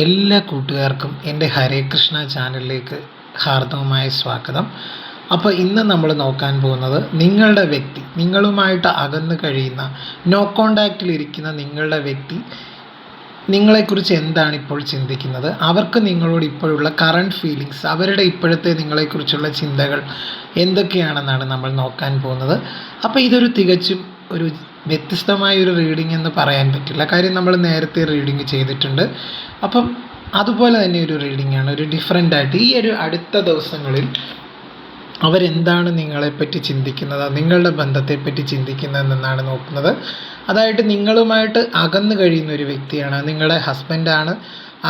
എല്ലാ കൂട്ടുകാർക്കും എൻ്റെ ഹരേ കൃഷ്ണ ചാനലിലേക്ക് ഹാർദവമായ സ്വാഗതം. അപ്പോൾ ഇന്ന് നമ്മൾ നോക്കാൻ പോകുന്നത് നിങ്ങളുടെ വ്യക്തി, നിങ്ങളുമായിട്ട് അകന്നു കഴിയുന്ന, നോ കോണ്ടാക്റ്റിലിരിക്കുന്ന നിങ്ങളുടെ വ്യക്തി നിങ്ങളെക്കുറിച്ച് എന്താണ് ഇപ്പോൾ ചിന്തിക്കുന്നത്, അവർക്ക് നിങ്ങളോട് ഇപ്പോഴുള്ള കറണ്ട് ഫീലിങ്സ്, അവരുടെ ഇപ്പോഴത്തെ നിങ്ങളെക്കുറിച്ചുള്ള ചിന്തകൾ എന്തൊക്കെയാണെന്നാണ് നമ്മൾ നോക്കാൻ പോകുന്നത്. അപ്പോൾ ഇതൊരു തികച്ചും ഒരു വ്യത്യസ്തമായൊരു റീഡിംഗ് എന്ന് പറയാൻ പറ്റില്ല, കാര്യം നമ്മൾ നേരത്തെ റീഡിംഗ് ചെയ്തിട്ടുണ്ട്. അപ്പം അതുപോലെ തന്നെ ഒരു റീഡിംഗ് ആണ്, ഒരു ഡിഫറെൻ്റ് ആയിട്ട് ഈ ഒരു അടുത്ത ദിവസങ്ങളിൽ അവരെന്താണ് നിങ്ങളെപ്പറ്റി ചിന്തിക്കുന്നത്, നിങ്ങളുടെ ബന്ധത്തെപ്പറ്റി ചിന്തിക്കുന്നതെന്നാണ് നോക്കുന്നത്. അതായത് നിങ്ങളുമായിട്ട് അകന്നു കഴിയുന്ന ഒരു വ്യക്തിയാണ്, നിങ്ങളുടെ ഹസ്ബൻഡാണ്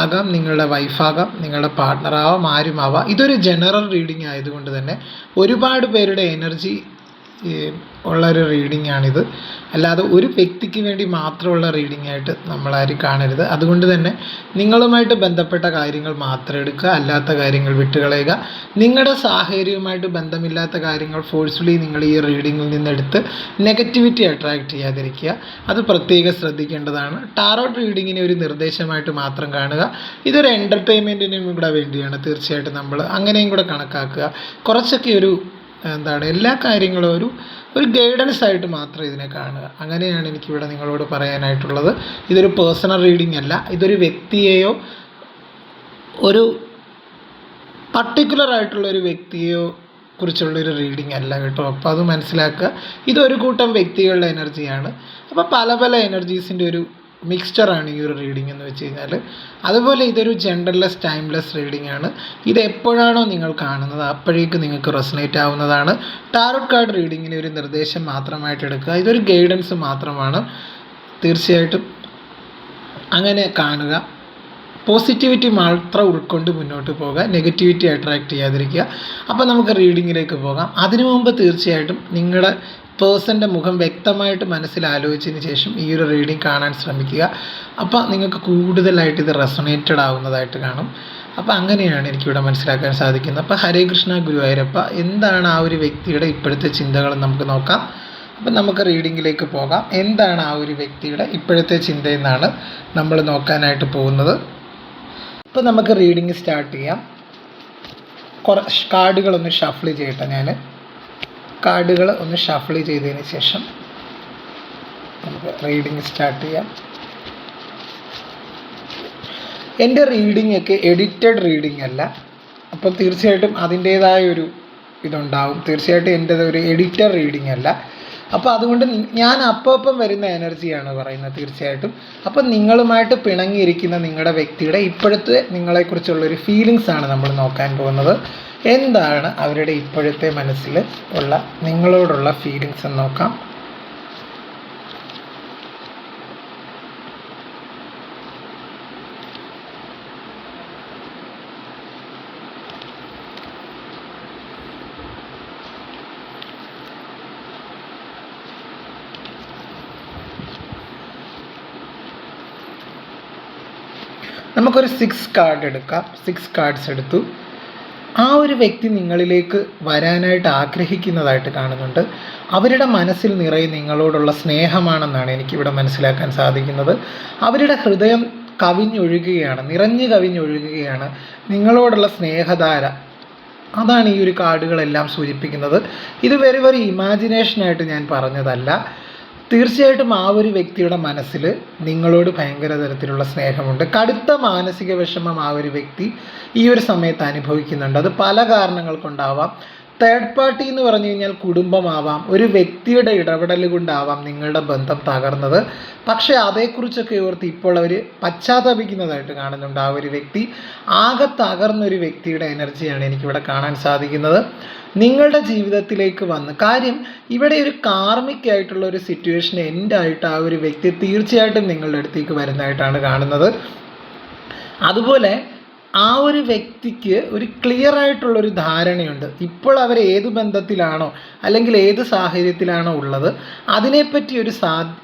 ആകാം, നിങ്ങളുടെ വൈഫാകാം, നിങ്ങളുടെ പാർട്ട്ണറാവാം, ആരുമാവാം. ഇതൊരു ജനറൽ റീഡിംഗ് ആയതുകൊണ്ട് തന്നെ ഒരുപാട് പേരുടെ എനർജി ഉള്ളൊരു റീഡിംഗ് ആണിത്. അല്ലാതെ ഒരു വ്യക്തിക്ക് വേണ്ടി മാത്രമുള്ള റീഡിംഗ് ആയിട്ട് നമ്മളാരും കാണരുത്. അതുകൊണ്ട് തന്നെ നിങ്ങളുമായിട്ട് ബന്ധപ്പെട്ട കാര്യങ്ങൾ മാത്രം എടുക്കുക, അല്ലാത്ത കാര്യങ്ങൾ വിട്ടുകളയുക. നിങ്ങളുടെ സാഹചര്യവുമായിട്ട് ബന്ധമില്ലാത്ത കാര്യങ്ങൾ ഫോഴ്സ്ഫുള്ളി നിങ്ങൾ ഈ റീഡിങ്ങിൽ നിന്നെടുത്ത് നെഗറ്റിവിറ്റി അട്രാക്റ്റ് ചെയ്യാതിരിക്കുക, അത് പ്രത്യേകം ശ്രദ്ധിക്കേണ്ടതാണ്. ടാറോട്ട് റീഡിങ്ങിനെ ഒരു നിർദ്ദേശമായിട്ട് മാത്രം കാണുക. ഇതൊരു എൻ്റർടൈൻമെൻറ്റിനും കൂടെ വേണ്ടിയാണ്, തീർച്ചയായിട്ടും നമ്മൾ അങ്ങനെയും കൂടെ കണക്കാക്കുക. കുറച്ചൊക്കെ ഒരു എല്ലാ കാര്യങ്ങളും ഒരു ഗൈഡൻസ് ആയിട്ട് മാത്രം ഇതിനെ കാണുക. അങ്ങനെയാണ് എനിക്കിവിടെ നിങ്ങളോട് പറയാനായിട്ടുള്ളത്. ഇതൊരു പേഴ്സണൽ റീഡിംഗ് അല്ല, ഇതൊരു വ്യക്തിയെയോ ഒരു പർട്ടിക്കുലർ ആയിട്ടുള്ളൊരു വ്യക്തിയെയോ കുറിച്ചുള്ളൊരു റീഡിംഗ് അല്ല കേട്ടോ. അപ്പോൾ അത് മനസ്സിലാക്കുക. ഇതൊരു കൂട്ടം വ്യക്തികളുടെ എനർജിയാണ്. അപ്പോൾ പല പല എനർജീസിൻ്റെ ഒരു മിക്സ്ചറാണ് ഈ ഒരു റീഡിംഗ് എന്ന് വെച്ച് കഴിഞ്ഞാൽ. അതുപോലെ ഇതൊരു ജെൻഡർലെസ് ടൈംലെസ് റീഡിംഗ് ആണ്. ഇത് എപ്പോഴാണോ നിങ്ങൾ കാണുന്നത് അപ്പോഴേക്ക് നിങ്ങൾക്ക് റെസണേറ്റ് ആവുന്നതാണ്. ടാരോട്ട് കാർഡ് റീഡിങ്ങിന് ഒരു നിർദ്ദേശം മാത്രമായിട്ട് എടുക്കുക, ഇതൊരു ഗൈഡൻസ് മാത്രമാണ്. തീർച്ചയായിട്ടും അങ്ങനെ കാണുക. പോസിറ്റിവിറ്റി മാത്രം ഉൾക്കൊണ്ട് മുന്നോട്ട് പോകുക, നെഗറ്റിവിറ്റി അട്രാക്റ്റ് ചെയ്യാതിരിക്കുക. അപ്പോൾ നമുക്ക് റീഡിങ്ങിലേക്ക് പോകാം. അതിനു മുമ്പ് തീർച്ചയായിട്ടും നിങ്ങളുടെ പേഴ്സൻ്റെ മുഖം വ്യക്തമായിട്ട് മനസ്സിൽ ആലോചിച്ചതിന് ശേഷം ഈ ഒരു റീഡിംഗ് കാണാൻ ശ്രമിക്കുക. അപ്പോൾ നിങ്ങൾക്ക് കൂടുതലായിട്ട് ഇത് റെസൊണേറ്റഡ് ആവുന്നതായിട്ട് കാണും. അപ്പോൾ അങ്ങനെയാണ് എനിക്കിവിടെ മനസ്സിലാക്കാൻ സാധിക്കുന്നത്. അപ്പോൾ ഹരേ കൃഷ്ണ ഗുരുവായൂരപ്പ, എന്താണ് ആ ഒരു വ്യക്തിയുടെ ഇപ്പോഴത്തെ ചിന്തകൾ നമുക്ക് നോക്കാം. അപ്പം നമുക്ക് റീഡിങ്ങിലേക്ക് പോകാം. എന്താണ് ആ ഒരു വ്യക്തിയുടെ ഇപ്പോഴത്തെ ചിന്തയെന്നാണ് നമ്മൾ നോക്കാനായിട്ട് പോകുന്നത്. ഇപ്പോൾ നമുക്ക് റീഡിങ് സ്റ്റാർട്ട് ചെയ്യാം. കുറച്ച് കാർഡുകളൊന്ന് ഷഫിൾ ചെയ്യട്ടെ. ഞാൻ കാർഡുകൾ ഒന്ന് ഷഫിൾ ചെയ്തതിന് ശേഷം നമുക്ക് റീഡിങ് സ്റ്റാർട്ട് ചെയ്യാം. എൻ്റെ റീഡിംഗ് ഒക്കെ എഡിറ്റഡ് റീഡിംഗ് അല്ല, അപ്പം തീർച്ചയായിട്ടും അതിൻ്റേതായൊരു ഇതുണ്ടാവും. തീർച്ചയായിട്ടും എൻ്റേത് ഒരു എഡിറ്റഡ് റീഡിംഗ് അല്ല. അപ്പോൾ അതുകൊണ്ട് ഞാൻ അപ്പം വരുന്ന എനർജിയാണ് പറയുന്നത് തീർച്ചയായിട്ടും. അപ്പം നിങ്ങളുമായിട്ട് പിണങ്ങിയിരിക്കുന്ന നിങ്ങളുടെ വ്യക്തിയുടെ ഇപ്പോഴത്തെ നിങ്ങളെക്കുറിച്ചുള്ളൊരു ഫീലിങ്സാണ് നമ്മൾ നോക്കാൻ പോകുന്നത്. എന്താണ് അവരുടെ ഇപ്പോഴത്തെ മനസ്സിൽ ഉള്ള നിങ്ങളോടുള്ള ഫീലിങ്സ് എന്ന് നോക്കാം. നമുക്കൊരു 6 കാർഡ് എടുക്കാം. 6 കാർഡ്സ് എടുത്തു. ആ ഒരു വ്യക്തി നിങ്ങളിലേക്ക് വരാനായിട്ട് ആഗ്രഹിക്കുന്നതായിട്ട് കാണുന്നുണ്ട്. അവരുടെ മനസ്സിൽ നിറയെ നിങ്ങളോടുള്ള സ്നേഹമാണെന്നാണ് എനിക്കിവിടെ മനസ്സിലാക്കാൻ സാധിക്കുന്നത്. അവരുടെ ഹൃദയം കവിഞ്ഞൊഴുകുകയാണ്, നിറഞ്ഞു കവിഞ്ഞൊഴുകുകയാണ് നിങ്ങളോടുള്ള സ്നേഹധാര. അതാണ് ഈ ഒരു കാർഡുകളെല്ലാം സൂചിപ്പിക്കുന്നത്. ഇത് വെറും ഇമാജിനേഷനായിട്ട് ഞാൻ പറഞ്ഞതല്ല. തീർച്ചയായിട്ടും ആ ഒരു വ്യക്തിയുടെ മനസ്സിൽ നിങ്ങളോട് ഭയങ്കര തരത്തിലുള്ള സ്നേഹമുണ്ട്. കടുത്ത മാനസിക വിഷമം ആ ഒരു വ്യക്തി ഈ ഒരു സമയത്ത് അനുഭവിക്കുന്നുണ്ട്. അത് പല കാരണങ്ങൾ കൊണ്ടാവാം. തേർഡ് പാർട്ടി എന്ന് പറഞ്ഞു കഴിഞ്ഞാൽ കുടുംബമാവാം, ഒരു വ്യക്തിയുടെ ഇടപെടൽ കൊണ്ടാവാം നിങ്ങളുടെ ബന്ധം തകർന്നത്. പക്ഷേ അതേക്കുറിച്ചൊക്കെ ഓർത്ത് ഇപ്പോൾ അവർ പശ്ചാത്തപിക്കുന്നതായിട്ട് കാണുന്നുണ്ട്. ആ ഒരു വ്യക്തി ആകെ തകർന്നൊരു വ്യക്തിയുടെ എനർജിയാണ് എനിക്കിവിടെ കാണാൻ സാധിക്കുന്നത്. നിങ്ങളുടെ ജീവിതത്തിലേക്ക് വന്ന് കാര്യം ഇവിടെ ഒരു കാർമിക് ആയിട്ടുള്ള ഒരു സിറ്റുവേഷൻ എൻഡായിട്ട് ആ ഒരു വ്യക്തി തീർച്ചയായിട്ടും നിങ്ങളുടെ അടുത്തേക്ക് വരുന്നതായിട്ടാണ് കാണുന്നത്. അതുപോലെ ആ ഒരു വ്യക്തിക്ക് ഒരു ക്ലിയർ ആയിട്ടുള്ളൊരു ധാരണയുണ്ട്. ഇപ്പോൾ അവർ ഏത് ബന്ധത്തിലാണോ അല്ലെങ്കിൽ ഏത് സാഹചര്യത്തിലാണോ ഉള്ളത് അതിനെപ്പറ്റി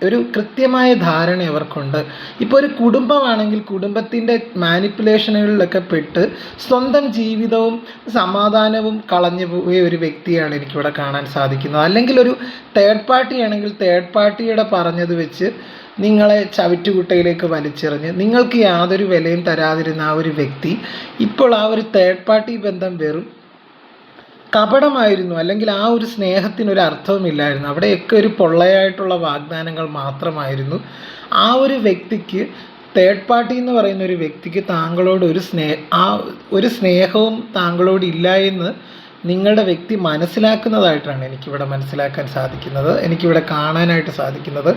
ഒരു കൃത്യമായ ധാരണ അവർക്കുണ്ട്. ഇപ്പോൾ ഒരു കുടുംബമാണെങ്കിൽ കുടുംബത്തിൻ്റെ മാനിപ്പുലേഷനുകളിലൊക്കെ പെട്ട് സ്വന്തം ജീവിതവും സമാധാനവും കളഞ്ഞു പോയ ഒരു വ്യക്തിയാണ് എനിക്കിവിടെ കാണാൻ സാധിക്കുന്നത്. അല്ലെങ്കിൽ ഒരു തേർഡ് പാർട്ടി ആണെങ്കിൽ തേർഡ് പാർട്ടിയുടെ പറഞ്ഞത് വെച്ച് നിങ്ങളെ ചവിറ്റുകുട്ടയിലേക്ക് വലിച്ചെറിഞ്ഞ് നിങ്ങൾക്ക് യാതൊരു വിലയും തരാതിരുന്ന ആ ഒരു വ്യക്തി ഇപ്പോൾ ആ ഒരു തേർഡ് പാർട്ടി ബന്ധം വെറും കപടമായിരുന്നു, അല്ലെങ്കിൽ ആ ഒരു സ്നേഹത്തിനൊരു അർത്ഥവുമില്ലായിരുന്നു. അവിടെയൊക്കെ ഒരു പൊള്ളയായിട്ടുള്ള വാഗ്ദാനങ്ങൾ മാത്രമായിരുന്നു. ആ ഒരു വ്യക്തിക്ക്, തേർഡ് പാർട്ടി എന്ന് പറയുന്ന ഒരു വ്യക്തിക്ക് താങ്കളോട് ഒരു സ്നേഹവും താങ്കളോട് ഇല്ല എന്ന് നിങ്ങളുടെ വ്യക്തി മനസ്സിലാക്കുന്നതായിട്ടാണ് എനിക്കിവിടെ മനസ്സിലാക്കാൻ സാധിക്കുന്നത്, എനിക്കിവിടെ കാണാനായിട്ട് സാധിക്കുന്നത്.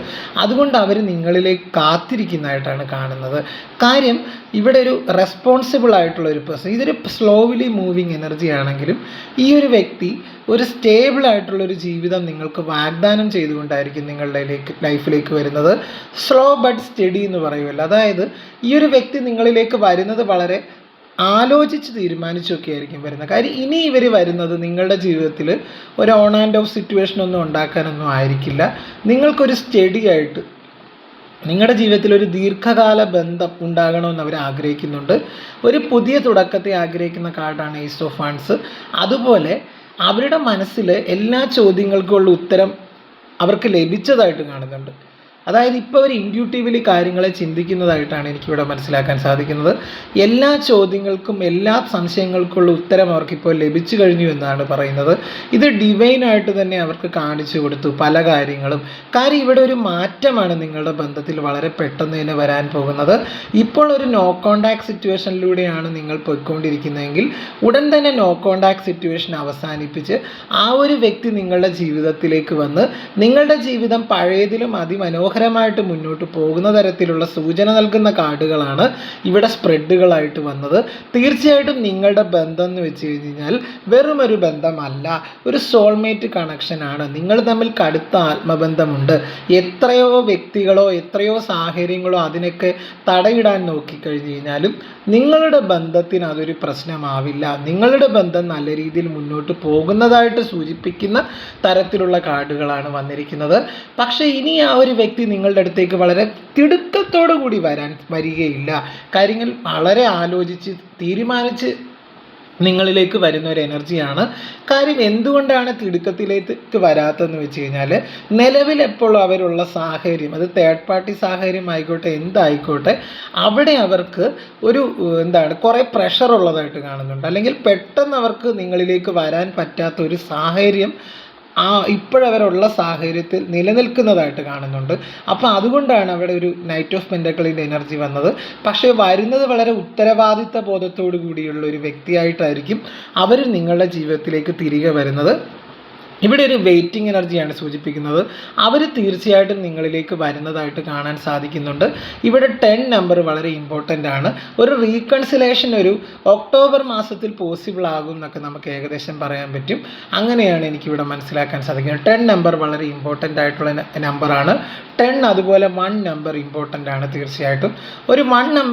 അതുകൊണ്ട് അവർ നിങ്ങളിലേക്ക് കാത്തിരിക്കുന്നതായിട്ടാണ് കാണുന്നത്. കാര്യം ഇവിടെ ഒരു റെസ്പോൺസിബിൾ ആയിട്ടുള്ള ഒരു പേഴ്സൺ, ഇതൊരു സ്ലോലി മൂവിങ് എനർജി ആണെങ്കിലും ഈ ഒരു വ്യക്തി ഒരു സ്റ്റേബിൾ ആയിട്ടുള്ളൊരു ജീവിതം നിങ്ങൾക്ക് വാഗ്ദാനം ചെയ്തുകൊണ്ടായിരിക്കും നിങ്ങളുടെ ലൈഫിലേക്ക് വരുന്നത്. സ്ലോ ബട്ട് സ്റ്റഡി എന്ന് പറയുമല്ലോ, അതായത് ഈ ഒരു വ്യക്തി നിങ്ങളിലേക്ക് വരുന്നത് വളരെ ആലോചിച്ച് തീരുമാനിച്ചൊക്കെ ആയിരിക്കും വരുന്നത്. കാര്യം ഇനി ഇവർ വരുന്നത് നിങ്ങളുടെ ജീവിതത്തിൽ ഒരു ഓൺ ആൻഡ് ഓഫ് സിറ്റുവേഷൻ ഒന്നും ഉണ്ടാക്കാനൊന്നും ആയിരിക്കില്ല. നിങ്ങൾക്കൊരു സ്റ്റഡി ആയിട്ട് നിങ്ങളുടെ ജീവിതത്തിൽ ഒരു ദീർഘകാല ബന്ധം ഉണ്ടാകണമെന്ന് അവർ ആഗ്രഹിക്കുന്നുണ്ട്. ഒരു പുതിയ തുടക്കത്തെ ആഗ്രഹിക്കുന്ന കാർഡാണ് ഏസ് ഓഫ് വാൻഡ്സ്. അതുപോലെ അവരുടെ മനസ്സിൽ എല്ലാ ചോദ്യങ്ങൾക്കുമുള്ള ഉത്തരം അവർക്ക് ലഭിച്ചതായിട്ട് കാണുന്നുണ്ട്. അതായത് ഇപ്പോൾ അവർ ഇൻഡ്യൂട്ടീവ്ലി കാര്യങ്ങളെ ചിന്തിക്കുന്നതായിട്ടാണ് എനിക്കിവിടെ മനസ്സിലാക്കാൻ സാധിക്കുന്നത്. എല്ലാ ചോദ്യങ്ങൾക്കും എല്ലാ സംശയങ്ങൾക്കുള്ള ഉത്തരം അവർക്കിപ്പോൾ ലഭിച്ചു കഴിഞ്ഞു എന്നാണ് പറയുന്നത്. ഇത് ഡിവൈനായിട്ട് തന്നെ അവർക്ക് കാണിച്ചു കൊടുത്തു പല കാര്യങ്ങളും. കാര്യം ഇവിടെ ഒരു മാറ്റമാണ് നിങ്ങളുടെ ബന്ധത്തിൽ വളരെ പെട്ടെന്ന് തന്നെ വരാൻ പോകുന്നത്. ഇപ്പോൾ ഒരു നോ കോണ്ടാക്ട് സിറ്റുവേഷനിലൂടെയാണ് നിങ്ങൾ പോയിക്കൊണ്ടിരിക്കുന്നതെങ്കിൽ ഉടൻ തന്നെ നോ കോണ്ടാക്ട് സിറ്റുവേഷൻ അവസാനിപ്പിച്ച് ആ ഒരു വ്യക്തി നിങ്ങളുടെ ജീവിതത്തിലേക്ക് വന്ന് നിങ്ങളുടെ ജീവിതം പഴയതിലും അതിമനോഹരമായിട്ട് മുന്നോട്ട് പോകുന്ന തരത്തിലുള്ള സൂചന നൽകുന്ന കാർഡുകളാണ് ഇവിടെ സ്പ്രെഡുകളായിട്ട് വന്നത്. തീർച്ചയായിട്ടും നിങ്ങളുടെ ബന്ധം എന്ന് വെച്ച് കഴിഞ്ഞാൽ വെറും ഒരു ബന്ധമല്ല, ഒരു സോൾമേറ്റ് കണക്ഷനാണ്. നിങ്ങൾ തമ്മിൽ കടുത്ത ആത്മബന്ധമുണ്ട്. എത്രയോ വ്യക്തികളോ എത്രയോ സാഹചര്യങ്ങളോ അതിനൊക്കെ തടയിടാൻ നോക്കിക്കഴിഞ്ഞു കഴിഞ്ഞാലും നിങ്ങളുടെ ബന്ധത്തിന് അതൊരു പ്രശ്നമാവില്ല. നിങ്ങളുടെ ബന്ധം നല്ല രീതിയിൽ മുന്നോട്ട് പോകുന്നതായിട്ട് സൂചിപ്പിക്കുന്ന തരത്തിലുള്ള കാർഡുകളാണ് വന്നിരിക്കുന്നത്. പക്ഷേ ഇനി ആ ഒരു വ്യക്തി നിങ്ങളുടെ അടുത്തേക്ക് വളരെ തിടുക്കത്തോടു കൂടി വരികയില്ല. കാര്യങ്ങൾ വളരെ ആലോചിച്ച് തീരുമാനിച്ച് നിങ്ങളിലേക്ക് വരുന്ന ഒരു എനർജിയാണ്. കാര്യം എന്തുകൊണ്ടാണ് തിടുക്കത്തിലേക്ക് വരാത്തതെന്ന് വെച്ച് കഴിഞ്ഞാൽ നിലവിലെപ്പോൾ അവരുള്ള സാഹചര്യം, അത് തേർഡ് പാർട്ടി സാഹചര്യം ആയിക്കോട്ടെ എന്തായിക്കോട്ടെ, അവിടെ അവർക്ക് ഒരു കുറേ പ്രഷർ ഉള്ളതായിട്ട് കാണുന്നുണ്ട്. അല്ലെങ്കിൽ പെട്ടെന്ന് അവർക്ക് നിങ്ങളിലേക്ക് വരാൻ പറ്റാത്ത ഒരു സാഹചര്യം ഇപ്പോഴവരുള്ള സാഹചര്യത്തിൽ നിലനിൽക്കുന്നതായിട്ട് കാണുന്നുണ്ട്. അപ്പോൾ അതുകൊണ്ടാണ് അവിടെ ഒരു നൈറ്റ് ഓഫ് പെൻറ്റക്കിളിൻ്റെ എനർജി വന്നത്. പക്ഷേ വരുന്നത് വളരെ ഉത്തരവാദിത്ത ബോധത്തോടു കൂടിയുള്ള ഒരു വ്യക്തിയായിട്ടായിരിക്കും അവർ നിങ്ങളുടെ ജീവിതത്തിലേക്ക് തിരികെ വരുന്നത്. ഇവിടെ ഒരു വെയിറ്റിംഗ് എനർജിയാണ് സൂചിപ്പിക്കുന്നത്. അവർ തീർച്ചയായിട്ടും നിങ്ങളിലേക്ക് വരുന്നതായിട്ട് കാണാൻ സാധിക്കുന്നുണ്ട്. ഇവിടെ 10 നമ്പർ വളരെ ഇമ്പോർട്ടൻ്റ് ആണ്. ഒരു റീകൺസിലേഷൻ ഒരു ഒക്ടോബർ മാസത്തിൽ പോസിബിൾ ആകും എന്നൊക്കെ നമുക്ക് ഏകദേശം പറയാൻ പറ്റും. അങ്ങനെയാണ് എനിക്കിവിടെ മനസ്സിലാക്കാൻ സാധിക്കുന്നത്. 10 നമ്പർ വളരെ ഇമ്പോർട്ടൻ്റ് ആയിട്ടുള്ള നമ്പറാണ്. 10 അതുപോലെ 1 നമ്പർ ഇമ്പോർട്ടൻ്റ് ആണ്. തീർച്ചയായിട്ടും ഒരു 1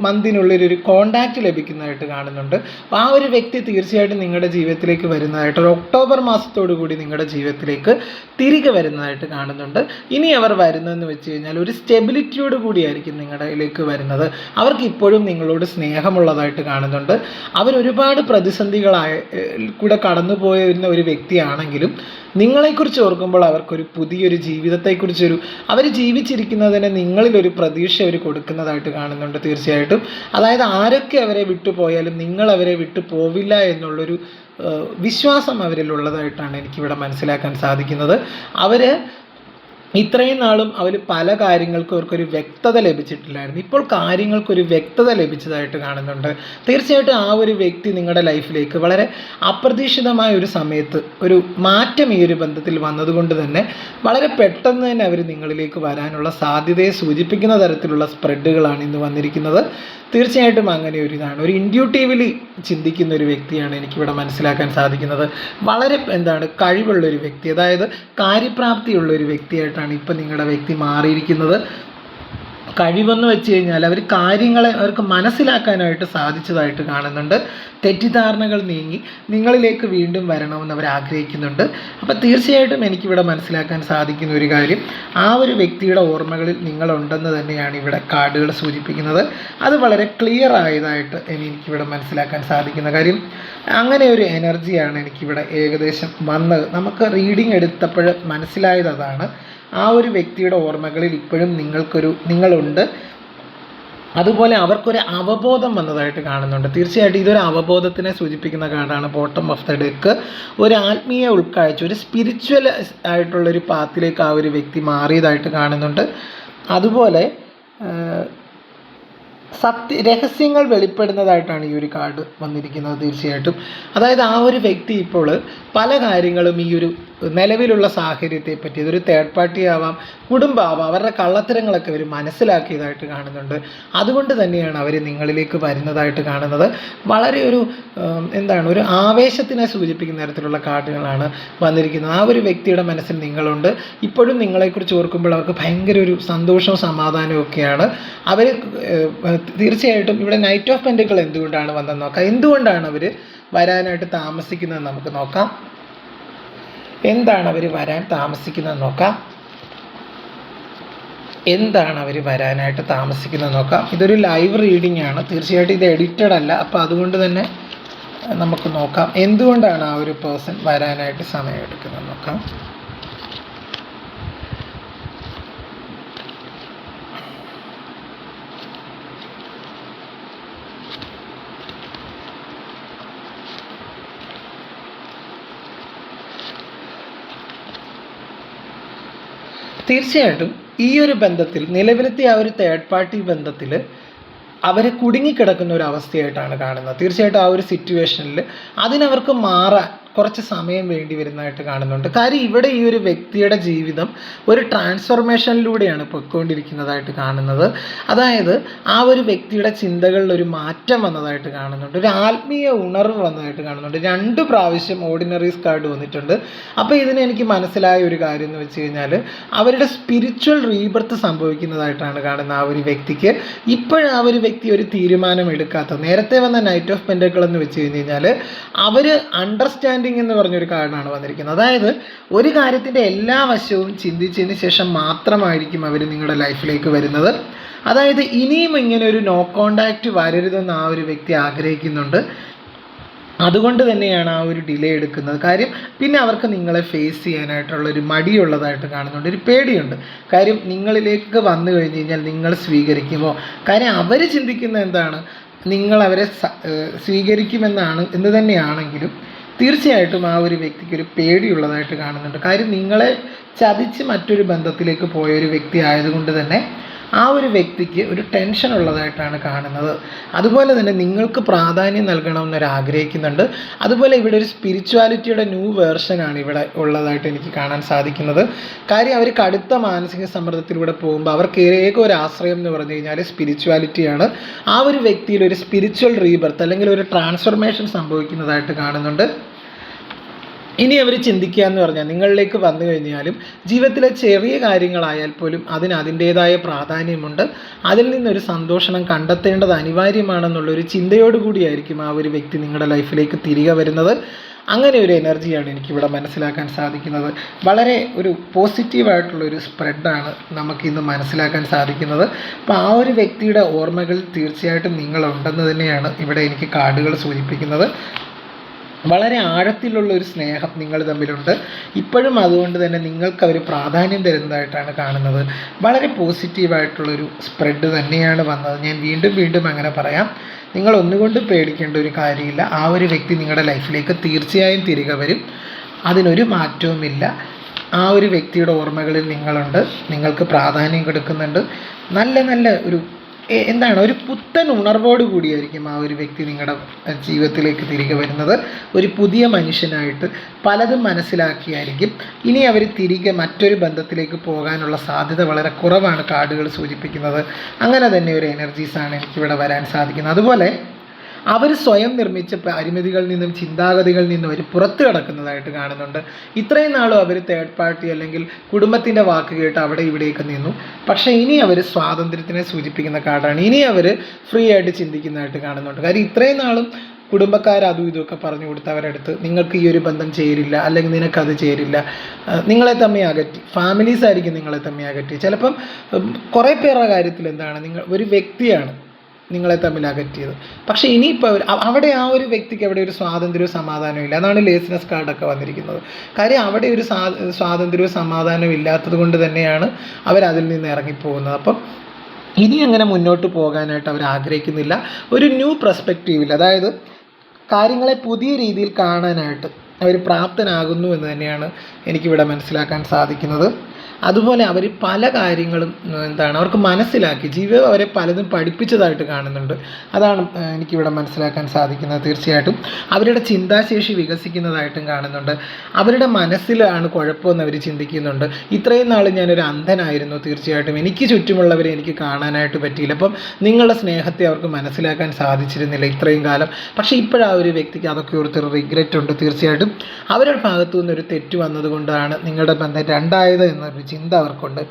മന്തിനുള്ളിൽ ഒരു കോണ്ടാക്റ്റ് ലഭിക്കുന്നതായിട്ട് കാണുന്നുണ്ട്. ആ ഒരു വ്യക്തി തീർച്ചയായിട്ടും നിങ്ങളുടെ ജീവിതത്തിലേക്ക് വരുന്നതായിട്ട് ഒരു ഒക്ടോബർ മാസത്തോടു കൂടി നിങ്ങളുടെ ജീവിതത്തിലേക്ക് തിരികെ വരുന്നതായിട്ട് കാണുന്നുണ്ട്. ഇനി അവർ വരുന്നതെന്ന് വെച്ച് കഴിഞ്ഞാൽ ഒരു സ്റ്റെബിലിറ്റിയോട് കൂടിയായിരിക്കും നിങ്ങളിലേക്ക് വരുന്നത്. അവർക്ക് ഇപ്പോഴും നിങ്ങളോട് സ്നേഹമുള്ളതായിട്ട് കാണുന്നുണ്ട്. അവരൊരുപാട് കൂടെ കടന്നു പോയിരുന്ന ഒരു വ്യക്തിയാണെങ്കിലും നിങ്ങളെക്കുറിച്ച് ഓർക്കുമ്പോൾ അവർക്കൊരു പുതിയൊരു ജീവിതത്തെക്കുറിച്ചൊരു അവർ ജീവിച്ചിരിക്കുന്നതിന് നിങ്ങളിലൊരു പ്രതീക്ഷ അവർ കൊടുക്കുന്നതായിട്ട് കാണുന്നുണ്ട്. തീർച്ചയായിട്ടും അതായത് ആരൊക്കെ അവരെ വിട്ടുപോയാലും നിങ്ങൾ അവരെ വിട്ടു പോവില്ല എന്നുള്ളൊരു വിശ്വാസം അവരിലുള്ളതായിട്ടാണ് എനിക്കിവിടെ മനസ്സിലാക്കാൻ സാധിക്കുന്നത്. അവർ ഇത്രയും നാളും അവർ പല കാര്യങ്ങൾക്കും അവർക്കൊരു വ്യക്തത ലഭിച്ചിട്ടില്ലായിരുന്നു. ഇപ്പോൾ കാര്യങ്ങൾക്കൊരു വ്യക്തത ലഭിച്ചതായിട്ട് കാണുന്നുണ്ട്. തീർച്ചയായിട്ടും ആ ഒരു വ്യക്തി നിങ്ങളുടെ ലൈഫിലേക്ക് വളരെ അപ്രതീക്ഷിതമായ ഒരു സമയത്ത് ഒരു മാറ്റം ഈ ഒരു ബന്ധത്തിൽ വന്നതുകൊണ്ട് തന്നെ വളരെ പെട്ടെന്ന് തന്നെ അവർ നിങ്ങളിലേക്ക് വരാനുള്ള സാധ്യതയെ സൂചിപ്പിക്കുന്ന തരത്തിലുള്ള സ്പ്രെഡുകളാണ് ഇന്ന് വന്നിരിക്കുന്നത്. തീർച്ചയായിട്ടും അങ്ങനെ ഒരു ഇതാണ്, ഒരു ഇൻഡ്യൂട്ടീവ്ലി ചിന്തിക്കുന്ന ഒരു വ്യക്തിയാണ് എനിക്കിവിടെ മനസ്സിലാക്കാൻ സാധിക്കുന്നത്. വളരെ കഴിവുള്ളൊരു വ്യക്തി, അതായത് കാര്യപ്രാപ്തിയുള്ള ഒരു വ്യക്തിയായിട്ടാണ് ഇപ്പം നിങ്ങളുടെ വ്യക്തി മാറിയിരിക്കുന്നത്. കഴിവെന്ന് വെച്ച് കഴിഞ്ഞാൽ അവർ കാര്യങ്ങളെ അവർക്ക് മനസ്സിലാക്കാനായിട്ട് സാധിച്ചതായിട്ട് കാണുന്നുണ്ട്. തെറ്റിദ്ധാരണകൾ നീങ്ങി നിങ്ങളിലേക്ക് വീണ്ടും വരണമെന്ന് അവർ ആഗ്രഹിക്കുന്നുണ്ട്. അപ്പോൾ തീർച്ചയായിട്ടും എനിക്കിവിടെ മനസ്സിലാക്കാൻ സാധിക്കുന്ന ഒരു കാര്യം, ആ ഒരു വ്യക്തിയുടെ ഓർമ്മകളിൽ നിങ്ങളുണ്ടെന്ന് തന്നെയാണ് ഇവിടെ കാർഡുകൾ സൂചിപ്പിക്കുന്നത്. അത് വളരെ ക്ലിയർ ആയതായിട്ട് എനിക്കിവിടെ മനസ്സിലാക്കാൻ സാധിക്കുന്ന കാര്യം. അങ്ങനെ ഒരു എനർജിയാണ് എനിക്കിവിടെ ഏകദേശം വന്നത്. നമുക്ക് റീഡിംഗ് എടുത്തപ്പോൾ മനസ്സിലായത് അതാണ്. ആ ഒരു വ്യക്തിയുടെ ഓർമ്മകളിൽ ഇപ്പോഴും നിങ്ങളുണ്ട്. അതുപോലെ അവർക്കൊരു അവബോധം വന്നതായിട്ട് കാണുന്നുണ്ട്. തീർച്ചയായിട്ടും ഇതൊരു അവബോധത്തിനെ സൂചിപ്പിക്കുന്ന കാർഡാണ് ബോട്ടം ഓഫ് ദ ഡെക്ക്. ഒരു ആത്മീയ ഉൾക്കാഴ്ച, ഒരു സ്പിരിച്വൽ ആയിട്ടുള്ളൊരു പാത്തിലേക്ക് ആ ഒരു വ്യക്തി മാറിയതായിട്ട് കാണുന്നുണ്ട്. അതുപോലെ രഹസ്യങ്ങൾ വെളിപ്പെടുന്നതായിട്ടാണ് ഈ ഒരു കാർഡ് വന്നിരിക്കുന്നത്. തീർച്ചയായിട്ടും അതായത് ആ ഒരു വ്യക്തി ഇപ്പോൾ പല കാര്യങ്ങളും ഈ ഒരു നിലവിലുള്ള സാഹചര്യത്തെ പറ്റി, ഇതൊരു തേർഡ് പാർട്ടി ആവാം, കുടുംബമാവാം, അവരുടെ കള്ളത്തരങ്ങളൊക്കെ അവർ മനസ്സിലാക്കിയതായിട്ട് കാണുന്നുണ്ട്. അതുകൊണ്ട് തന്നെയാണ് അവർ നിങ്ങളിലേക്ക് വരുന്നതായിട്ട് കാണുന്നത്. വളരെ ഒരു ആവേശത്തിനെ സൂചിപ്പിക്കുന്ന തരത്തിലുള്ള കാർഡുകളാണ് വന്നിരിക്കുന്നത്. ആ ഒരു വ്യക്തിയുടെ മനസ്സിൽ നിങ്ങളുണ്ട്. ഇപ്പോഴും നിങ്ങളെക്കുറിച്ച് ഓർക്കുമ്പോൾ അവർക്ക് ഭയങ്കര ഒരു സന്തോഷവും സമാധാനവും ഒക്കെയാണ്. അവർ തീർച്ചയായിട്ടും ഇവിടെ നൈറ്റ് ഓഫ് പെൻറ്റക്കിൾ എന്തുകൊണ്ടാണ് വന്നതെന്ന് നോക്കാം. എന്തുകൊണ്ടാണ് അവർ വരാനായിട്ട് താമസിക്കുന്നത് നമുക്ക് നോക്കാം. എന്താണ് അവർ വരാൻ താമസിക്കുന്നത് നോക്കാം. ഇതൊരു ലൈവ് റീഡിംഗ് ആണ്. തീർച്ചയായിട്ടും ഇത് എഡിറ്റഡ് അല്ല. അപ്പോൾ അതുകൊണ്ട് തന്നെ നമുക്ക് നോക്കാം എന്തുകൊണ്ടാണ് ആ ഒരു പേഴ്സൺ വരാനായിട്ട് സമയമെടുക്കുന്നത് നോക്കാം. തീർച്ചയായിട്ടും ഈ ഒരു ബന്ധത്തിൽ, നിലവിലത്തെ ആ ഒരു തേർഡ് പാർട്ടി ബന്ധത്തിൽ അവരെ കുടുങ്ങിക്കിടക്കുന്ന ഒരു അവസ്ഥയായിട്ടാണ് കാണുന്നത്. തീർച്ചയായിട്ടും ആ ഒരു സിറ്റുവേഷനിൽ അതിനവർക്ക് മാറാൻ കുറച്ച് സമയം വേണ്ടി വരുന്നതായിട്ട് കാണുന്നുണ്ട്. കാര്യം ഇവിടെ ഈ ഒരു വ്യക്തിയുടെ ജീവിതം ഒരു ട്രാൻസ്ഫോർമേഷനിലൂടെയാണ് പൊയ്ക്കൊണ്ടിരിക്കുന്നതായിട്ട് കാണുന്നത്. അതായത് ആ ഒരു വ്യക്തിയുടെ ചിന്തകളിൽ ഒരു മാറ്റം വന്നതായിട്ട് കാണുന്നുണ്ട്, ഒരു ആത്മീയ ഉണർവ് വന്നതായിട്ട് കാണുന്നുണ്ട്. 2 പ്രാവശ്യം ഓർഡിനറീസ് കാർഡ് വന്നിട്ടുണ്ട്. അപ്പോൾ ഇതിന് എനിക്ക് മനസ്സിലായ ഒരു കാര്യം എന്ന് വെച്ച് കഴിഞ്ഞാൽ അവരുടെ സ്പിരിച്വൽ റീബർത്ത് സംഭവിക്കുന്നതായിട്ടാണ് കാണുന്നത്. ആ ഒരു വ്യക്തിക്ക് ഇപ്പോഴും ആ ഒരു വ്യക്തി ഒരു തീരുമാനം എടുക്കാത്ത, നേരത്തെ വന്ന നൈറ്റ് ഓഫ് പെൻറ്റക്കിൾ എന്ന് വെച്ച് കഴിഞ്ഞാൽ അവർ അണ്ടർസ്റ്റാൻഡിങ് എന്ന് പറഞ്ഞൊരു കാർഡാണ് വന്നിരിക്കുന്നത്. അതായത് ഒരു കാര്യത്തിൻ്റെ എല്ലാ വശവും ചിന്തിച്ചതിന് ശേഷം മാത്രമായിരിക്കും അവർ നിങ്ങളുടെ ലൈഫിലേക്ക് വരുന്നത്. അതായത് ഇനിയും ഇങ്ങനെ ഒരു നോ കോണ്ടാക്റ്റ് വരരുതെന്ന് ആ ഒരു വ്യക്തി ആഗ്രഹിക്കുന്നുണ്ട്. അതുകൊണ്ട് തന്നെയാണ് ആ ഒരു ഡിലേ എടുക്കുന്നത്. കാര്യം പിന്നെ അവർക്ക് നിങ്ങളെ ഫേസ് ചെയ്യാനായിട്ടുള്ളൊരു മടിയുള്ളതായിട്ട് കാണുന്നുണ്ട്, ഒരു പേടിയുണ്ട്. കാര്യം നിങ്ങളിലേക്ക് വന്നു കഴിഞ്ഞ് കഴിഞ്ഞാൽ നിങ്ങൾ സ്വീകരിക്കുമോ? കാര്യം അവർ ചിന്തിക്കുന്നത് എന്താണ്, നിങ്ങളവരെ സ്വീകരിക്കുമെന്ന് തന്നെയാണെങ്കിലും തീർച്ചയായിട്ടും ആ ഒരു വ്യക്തിക്ക് ഒരു പേടിയുള്ളതായിട്ട് കാണുന്നുണ്ട്. കാര്യം നിങ്ങളെ ചതിച്ച് മറ്റൊരു ബന്ധത്തിലേക്ക് പോയ ഒരു വ്യക്തി ആയതുകൊണ്ട് തന്നെ ആ ഒരു വ്യക്തിക്ക് ഒരു ടെൻഷൻ ഉള്ളതായിട്ടാണ് കാണുന്നത്. അതുപോലെ തന്നെ നിങ്ങൾക്ക് പ്രാധാന്യം നൽകണമെന്നൊരു ആഗ്രഹിക്കുന്നുണ്ട്. അതുപോലെ ഇവിടെ ഒരു സ്പിരിച്വാലിറ്റിയുടെ ന്യൂ വേർഷനാണ് ഇവിടെ ഉള്ളതായിട്ട് എനിക്ക് കാണാൻ സാധിക്കുന്നത്. കാര്യം അവർ കടുത്ത മാനസിക സമ്മർദ്ദത്തിലൂടെ പോകുമ്പോൾ അവർക്ക് ഏക ഒരു ആശ്രയം എന്ന് പറഞ്ഞു കഴിഞ്ഞാൽ സ്പിരിച്വാലിറ്റിയാണ്. ആ ഒരു വ്യക്തിയിൽ ഒരു സ്പിരിച്വൽ റീബർത്ത് അല്ലെങ്കിൽ ഒരു ട്രാൻസ്ഫോർമേഷൻ സംഭവിക്കുന്നതായിട്ട് കാണുന്നുണ്ട്. ഇനി അവർ ചിന്തിക്കുക എന്ന് പറഞ്ഞാൽ നിങ്ങളിലേക്ക് വന്നു കഴിഞ്ഞാലും ജീവിതത്തിലെ ചെറിയ കാര്യങ്ങളായാൽ പോലും അതിന് അതിൻ്റേതായ പ്രാധാന്യമുണ്ട്. അതിൽ നിന്നൊരു സന്തോഷം കണ്ടെത്തേണ്ടത് അനിവാര്യമാണെന്നുള്ളൊരു ചിന്തയോടുകൂടിയായിരിക്കും ആ ഒരു വ്യക്തി നിങ്ങളുടെ ലൈഫിലേക്ക് തിരികെ വരുന്നത്. അങ്ങനെ ഒരു എനർജിയാണ് എനിക്കിവിടെ മനസ്സിലാക്കാൻ സാധിക്കുന്നത്. വളരെ ഒരു പോസിറ്റീവായിട്ടുള്ളൊരു സ്പ്രെഡാണ് നമുക്കിന്ന് മനസ്സിലാക്കാൻ സാധിക്കുന്നത്. അപ്പോൾ ആ ഒരു വ്യക്തിയുടെ ഓർമ്മകൾ തീർച്ചയായിട്ടും നിങ്ങളുണ്ടെന്ന് തന്നെയാണ് ഇവിടെ എനിക്ക് കാർഡുകൾ സൂചിപ്പിക്കുന്നത്. വളരെ ആഴത്തിലുള്ള ഒരു സ്നേഹം നിങ്ങൾ തമ്മിലുണ്ട് ഇപ്പോഴും. അതുകൊണ്ട് തന്നെ നിങ്ങൾക്ക് അവർ പ്രാധാന്യം തരുന്നതായിട്ടാണ് കാണുന്നത്. വളരെ പോസിറ്റീവായിട്ടുള്ളൊരു സ്പ്രെഡ് തന്നെയാണ് വന്നത്. ഞാൻ വീണ്ടും അങ്ങനെ പറയാം. നിങ്ങൾ ഒന്നുകൊണ്ടും പേടിക്കേണ്ട ഒരു കാര്യമില്ല. ആ ഒരു വ്യക്തി നിങ്ങളുടെ ലൈഫിലേക്ക് തീർച്ചയായും തിരികെ വരും, അതിനൊരു മാറ്റവുമില്ല. ആ ഒരു വ്യക്തിയുടെ ഓർമ്മകളിൽ നിങ്ങളുണ്ട്, നിങ്ങൾക്ക് പ്രാധാന്യം കൊടുക്കുന്നുണ്ട്. നല്ല ഒരു പുത്തൻ ഉണർവോട് കൂടിയായിരിക്കും ആ ഒരു വ്യക്തി നിങ്ങളുടെ ജീവിതത്തിലേക്ക് തിരികെ വരുന്നത്. ഒരു പുതിയ മനുഷ്യനായിട്ട് പലതും മനസ്സിലാക്കിയായിരിക്കും ഇനി അവർ തിരികെ മറ്റൊരു ബന്ധത്തിലേക്ക് പോകാനുള്ള സാധ്യത വളരെ കുറവാണ് കാർഡുകൾ സൂചിപ്പിക്കുന്നത്. അങ്ങനെ തന്നെ ഒരു എനർജീസാണ് എനിക്കിവിടെ വരാൻ സാധിക്കുന്നത്. അതുപോലെ അവർ സ്വയം നിർമ്മിച്ച പരിമിതികളിൽ നിന്നും ചിന്താഗതികളിൽ നിന്നും അവർ പുറത്ത് കിടക്കുന്നതായിട്ട് കാണുന്നുണ്ട്. ഇത്രയും നാളും അവർ തേർഡ് പാർട്ടി അല്ലെങ്കിൽ കുടുംബത്തിൻ്റെ വാക്ക് കേട്ട് അവിടെ ഇവിടെയൊക്കെ നിന്നു. പക്ഷേ ഇനി അവർ സ്വാതന്ത്ര്യത്തിനെ സൂചിപ്പിക്കുന്ന കാർഡാണ്. ഇനി അവർ ഫ്രീ ആയിട്ട് ചിന്തിക്കുന്നതായിട്ട് കാണുന്നുണ്ട്. കാര്യം ഇത്രയും നാളും കുടുംബക്കാർ അതും ഇതുമൊക്കെ പറഞ്ഞു കൊടുത്തവരടുത്ത് നിങ്ങൾക്ക് ഈ ഒരു ബന്ധം ചേരില്ല, അല്ലെങ്കിൽ നിനക്കത് ചേരില്ല, നിങ്ങളെ തമ്മിൽ അകറ്റി. ഫാമിലീസ് ആയിരിക്കും നിങ്ങളെ തമ്മിൽ അകറ്റി. ചിലപ്പം കുറേ പേരുടെ കാര്യത്തിൽ എന്താണ്, നിങ്ങൾ ഒരു വ്യക്തിയാണ് നിങ്ങളെ തമ്മിൽ അകറ്റിയത്. പക്ഷേ ഇനിയിപ്പോൾ അവിടെ ആ ഒരു വ്യക്തിക്ക് അവിടെ ഒരു സ്വാതന്ത്ര്യവും സമാധാനവും ഇല്ല. അതാണ് ലേസിനെസ് കാർഡൊക്കെ വന്നിരിക്കുന്നത്. കാര്യം അവിടെ ഒരു സ്വാതന്ത്ര്യവും സമാധാനവും ഇല്ലാത്തത് കൊണ്ട് തന്നെയാണ് അവരതിൽ നിന്ന് ഇറങ്ങിപ്പോകുന്നത്. അപ്പം ഇനി അങ്ങനെ മുന്നോട്ട് പോകാനായിട്ട് അവർ ആഗ്രഹിക്കുന്നില്ല. ഒരു ന്യൂ പെർസ്പെക്റ്റീവിൽ, അതായത് കാര്യങ്ങളെ പുതിയ രീതിയിൽ കാണാനായിട്ട് അവർ പ്രാപ്തനാകുന്നു എന്ന് തന്നെയാണ് എനിക്കിവിടെ മനസ്സിലാക്കാൻ സാധിക്കുന്നത്. അതുപോലെ അവർ പല കാര്യങ്ങളും അവർക്ക് മനസ്സിലാക്കി, ജീവിതം അവരെ പലതും പഠിപ്പിച്ചതായിട്ട് കാണുന്നുണ്ട്. അതാണ് എനിക്കിവിടെ മനസ്സിലാക്കാൻ സാധിക്കുന്നത്. തീർച്ചയായിട്ടും അവരുടെ ചിന്താശേഷി വികസിക്കുന്നതായിട്ടും കാണുന്നുണ്ട്. അവരുടെ മനസ്സിലാണ് കുഴപ്പമെന്ന് അവർ ചിന്തിക്കുന്നുണ്ട്. ഇത്രയും നാൾ ഞാനൊരു അന്ധനായിരുന്നു, തീർച്ചയായിട്ടും എനിക്ക് ചുറ്റുമുള്ളവരെ എനിക്ക് കാണാനായിട്ട് പറ്റിയില്ല. അപ്പം നിങ്ങളുടെ സ്നേഹത്തെ അവർക്ക് മനസ്സിലാക്കാൻ സാധിച്ചിരുന്നില്ല ഇത്രയും കാലം. പക്ഷേ ഇപ്പോഴാ ഒരു വ്യക്തിക്ക് അതൊക്കെ ഓർത്തൊരു റിഗ്രറ്റ് ഉണ്ട്. തീർച്ചയായിട്ടും അവരുടെ ഭാഗത്തു നിന്നൊരു തെറ്റ് വന്നതുകൊണ്ടാണ് നിങ്ങളുടെ ബന്ധം രണ്ടായത് എന്നൊരു ചിന്ത അവർക്കുണ്ട്.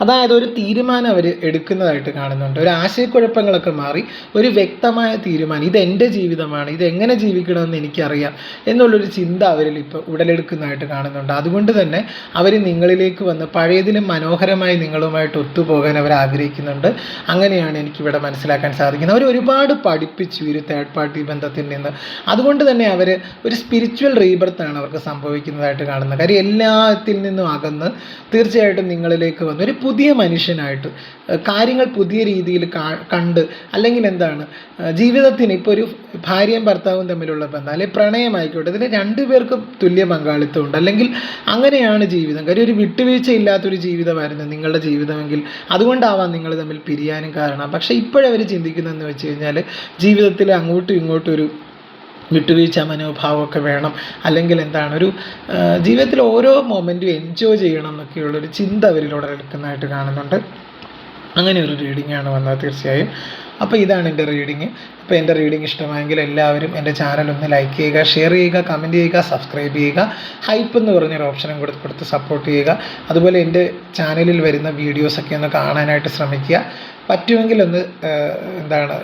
അതായത് ഒരു തീരുമാനം അവർ എടുക്കുന്നതായിട്ട് കാണുന്നുണ്ട്. ഒരു ആശയക്കുഴപ്പങ്ങളൊക്കെ മാറി ഒരു വ്യക്തമായ തീരുമാനം, ഇതെൻ്റെ ജീവിതമാണ്, ഇതെങ്ങനെ ജീവിക്കണമെന്ന് എനിക്കറിയാം എന്നുള്ളൊരു ചിന്ത അവരിൽ ഇപ്പോൾ ഉടലെടുക്കുന്നതായിട്ട് കാണുന്നുണ്ട്. അതുകൊണ്ട് തന്നെ അവർ നിങ്ങളിലേക്ക് വന്ന് പഴയതിലും മനോഹരമായി നിങ്ങളുമായിട്ട് ഒത്തുപോകാൻ അവർ ആഗ്രഹിക്കുന്നുണ്ട്. അങ്ങനെയാണ് എനിക്കിവിടെ മനസ്സിലാക്കാൻ സാധിക്കുന്നത്. അവർ ഒരുപാട് പഠിപ്പിച്ചു ഒരു തേർഡ് പാർട്ടി ബന്ധത്തിൽ നിന്ന്. അതുകൊണ്ട് തന്നെ അവർ ഒരു സ്പിരിച്വൽ റീബർത്താണ് അവർക്ക് സംഭവിക്കുന്നതായിട്ട് കാണുന്നത്. കാര്യം എല്ലാത്തിൽ നിന്നും അകന്ന് തീർച്ചയായിട്ടും നിങ്ങളിലേക്ക് വന്ന് ഒരു പുതിയ മനുഷ്യനായിട്ട് കാര്യങ്ങൾ പുതിയ രീതിയിൽ കണ്ട്, അല്ലെങ്കിൽ ജീവിതത്തിന് ഇപ്പോൾ ഒരു ഭാര്യയും ഭർത്താവും തമ്മിലുള്ള ബന്ധം, അല്ലെങ്കിൽ പ്രണയമായിക്കോട്ടെ, ഇതിൽ രണ്ടുപേർക്കും തുല്യ പങ്കാളിത്തമുണ്ട്. അല്ലെങ്കിൽ അങ്ങനെയാണ് ജീവിതം. കാര്യം ഒരു വിട്ടുവീഴ്ച ഇല്ലാത്തൊരു ജീവിതമായിരുന്നു നിങ്ങളുടെ ജീവിതമെങ്കിൽ അതുകൊണ്ടാവാം നിങ്ങൾ തമ്മിൽ പിരിയാനും കാരണം. പക്ഷേ ഇപ്പോഴവർ ചിന്തിക്കുന്നതെന്ന് വെച്ച് കഴിഞ്ഞാൽ ജീവിതത്തിൽ അങ്ങോട്ടും ഇങ്ങോട്ടും ഒരു വിട്ടുവീഴ്ച മനോഭാവമൊക്കെ വേണം, അല്ലെങ്കിൽ ഒരു ജീവിതത്തിൽ ഓരോ മൊമെൻറ്റും എൻജോയ് ചെയ്യണം എന്നൊക്കെയുള്ളൊരു ചിന്ത അവരിലൂടെ എടുക്കുന്നതായിട്ട് കാണുന്നുണ്ട്. അങ്ങനെ ഒരു റീഡിങ്ങാണ് വന്നത് തീർച്ചയായും. അപ്പോൾ ഇതാണ് എൻ്റെ റീഡിങ്. അപ്പോൾ എൻ്റെ റീഡിങ് ഇഷ്ടമായെങ്കിൽ എല്ലാവരും എൻ്റെ ചാനൽ ഒന്ന് ലൈക്ക് ചെയ്യുക, ഷെയർ ചെയ്യുക, കമൻറ്റ് ചെയ്യുക, സബ്സ്ക്രൈബ് ചെയ്യുക, ഹൈപ്പ് എന്ന് പറഞ്ഞൊരു ഓപ്ഷനും കൊടുത്ത് സപ്പോർട്ട് ചെയ്യുക. അതുപോലെ എൻ്റെ ചാനലിൽ വരുന്ന വീഡിയോസൊക്കെ ഒന്ന് കാണാനായിട്ട് ശ്രമിക്കുക. പറ്റുമെങ്കിൽ ഒന്ന്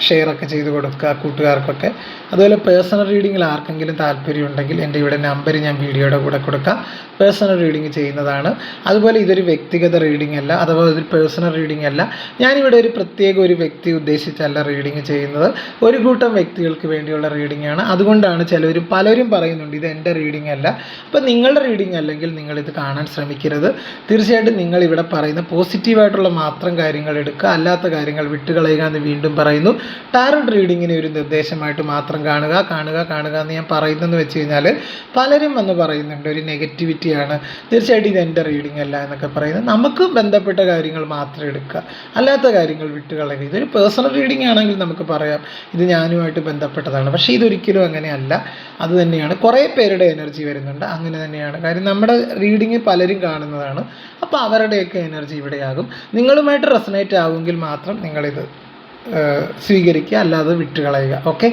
ഷെയറൊക്കെ ചെയ്ത് കൊടുക്കുക കൂട്ടുകാർക്കൊക്കെ. അതുപോലെ പേഴ്സണൽ റീഡിങ്ങിൽ ആർക്കെങ്കിലും താല്പര്യമുണ്ടെങ്കിൽ എൻ്റെ ഇവിടെ നമ്പർ ഞാൻ വീഡിയോയുടെ കൂടെ കൊടുക്കാം. പേഴ്സണൽ റീഡിങ് ചെയ്യുന്നതാണ്. അതുപോലെ ഇതൊരു വ്യക്തിഗത റീഡിംഗ് അല്ല, അഥവാ ഇതൊരു പേഴ്സണൽ റീഡിംഗ് അല്ല. ഞാനിവിടെ ഒരു പ്രത്യേക ഒരു വ്യക്തി ഉദ്ദേശിച്ചല്ല റീഡിങ് ചെയ്യുന്നത്, ഒരു കൂട്ടം വ്യക്തികൾക്ക് വേണ്ടിയുള്ള റീഡിംഗ് ആണ്. അതുകൊണ്ടാണ് പലരും പറയുന്നുണ്ട് ഇത് എൻ്റെ റീഡിംഗ് അല്ല. അപ്പോൾ നിങ്ങളുടെ റീഡിംഗ് അല്ലെങ്കിൽ നിങ്ങളിത് കാണാൻ ശ്രമിക്കരുത്. തീർച്ചയായിട്ടും നിങ്ങളിവിടെ പറയുന്ന പോസിറ്റീവായിട്ടുള്ള മാത്രം കാര്യങ്ങൾ എടുക്കുക, അല്ലാത്ത കാര്യങ്ങൾ വിട്ടുകളയുക എന്ന് വീണ്ടും പറയുന്നു. ടാരോട്ട് റീഡിങ്ങിനെ ഒരു നിർദ്ദേശമായിട്ട് മാത്രം കാണുക എന്ന് ഞാൻ പറയുന്നതെന്ന് വെച്ച് കഴിഞ്ഞാൽ പലരും വന്ന് പറയുന്നുണ്ട് ഒരു നെഗറ്റിവിറ്റിയാണ്, തീർച്ചയായിട്ടും ഇത് എൻ്റെ റീഡിംഗ് അല്ല എന്നൊക്കെ പറയുന്നത്. നമുക്ക് ബന്ധപ്പെട്ട കാര്യങ്ങൾ മാത്രം എടുക്കുക, അല്ലാത്ത കാര്യങ്ങൾ വിട്ടുകളയുക. ഇതൊരു പേഴ്സണൽ റീഡിംഗ് ആണെങ്കിൽ നമുക്ക് പറയാം ഇത് ഞാനുമായിട്ട് ബന്ധപ്പെട്ടതാണ്. പക്ഷേ ഇതൊരിക്കലും അങ്ങനെയല്ല. അത് തന്നെയാണ് കുറേ പേരുടെ എനർജി വരുന്നുണ്ട്, അങ്ങനെ തന്നെയാണ്. കാര്യം നമ്മുടെ റീഡിങ് പലരും കാണുന്നതാണ്. അപ്പോൾ അവരുടെയൊക്കെ എനർജി ഇവിടെയാകും. നിങ്ങളുമായിട്ട് റെസനേറ്റ് ആകുമെങ്കിൽ മാത്രം നിങ്ങളിത് സ്വീകരിക്കുക, അല്ലാതെ വിട്ടുകളയുക. ഓക്കെ.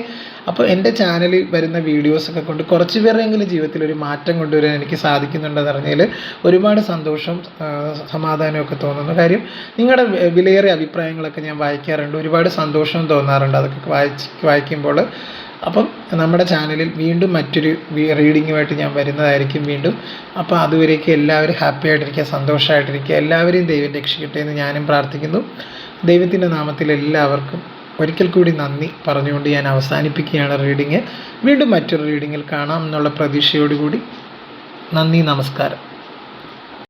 അപ്പോൾ എൻ്റെ ചാനലിൽ വരുന്ന വീഡിയോസൊക്കെ കൊണ്ട് കുറച്ച് പേരെങ്കിലും ജീവിതത്തിൽ ഒരു മാറ്റം കൊണ്ടുവരാൻ എനിക്ക് സാധിക്കുന്നുണ്ടെന്ന് പറഞ്ഞാൽ ഒരുപാട് സന്തോഷം സമാധാനമൊക്കെ തോന്നുന്നു. കാര്യം നിങ്ങളുടെ വിലയേറിയ അഭിപ്രായങ്ങളൊക്കെ ഞാൻ വായിക്കാറുണ്ട്, ഒരുപാട് സന്തോഷവും തോന്നാറുണ്ട് അതൊക്കെ വായിക്കുമ്പോൾ. അപ്പം നമ്മുടെ ചാനലിൽ വീണ്ടും മറ്റൊരു റീഡിങ്ങുമായിട്ട് ഞാൻ വരുന്നതായിരിക്കും വീണ്ടും. അപ്പോൾ അതുവരേക്ക് എല്ലാവരും ഹാപ്പി ആയിട്ടിരിക്കുക, സന്തോഷമായിട്ടിരിക്കുക. എല്ലാവരെയും ദൈവം രക്ഷിക്കട്ടെ എന്ന് ഞാനും പ്രാർത്ഥിക്കുന്നു. ദൈവത്തിൻ്റെ നാമത്തിൽ എല്ലാവർക്കും ഒരിക്കൽ കൂടി നന്ദി പറഞ്ഞുകൊണ്ട് ഞാൻ അവസാനിപ്പിക്കുകയാണ് റീഡിങ്. വീണ്ടും മറ്റൊരു റീഡിങ്ങിൽ കാണാം എന്നുള്ള പ്രതീക്ഷയോടുകൂടി നന്ദി, നമസ്കാരം.